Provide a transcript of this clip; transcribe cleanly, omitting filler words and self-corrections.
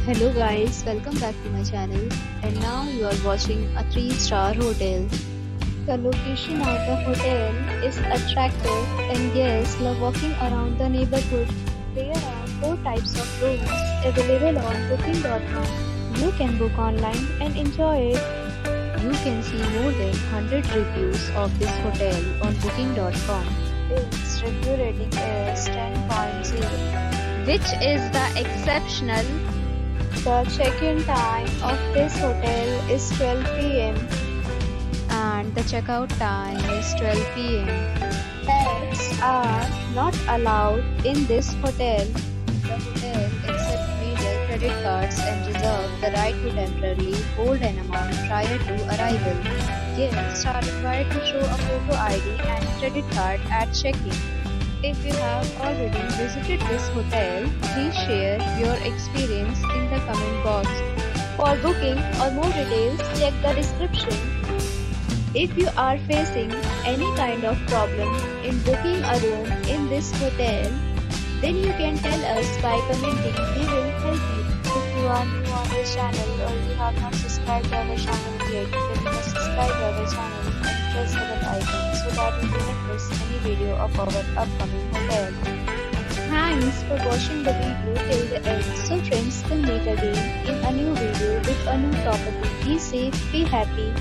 Hello guys, welcome back to my channel, and now you are watching a 3-star hotel. The location of the hotel is attractive and guests love walking around the neighborhood. There are 4 types of rooms available on booking.com. You can book online and enjoy it. You can see more than 100 reviews of this hotel on booking.com. Its review rating is 10.0, which is the exceptional. The check-in time of this hotel is 12 p.m. and the checkout time is 12 p.m. Pets are not allowed in this hotel. The hotel accepts major credit cards and reserves the right to temporarily hold an amount prior to arrival. Guests are required to show a photo ID and credit card at check-in. If you have already visited this hotel, please share your experience in the comment box. For booking or more details, check the description. If you are facing any kind of problem in booking a room in this hotel, then you can tell us by commenting. We will help you. If you are new on this channel or you have not subscribed to our channel yet, then you must subscribe to our channel and press the bell icon so that you do not miss any video of our upcoming hotel. Thanks for watching the video till the end. So friends, we'll meet again in a new video with a new topic. Be safe, be happy.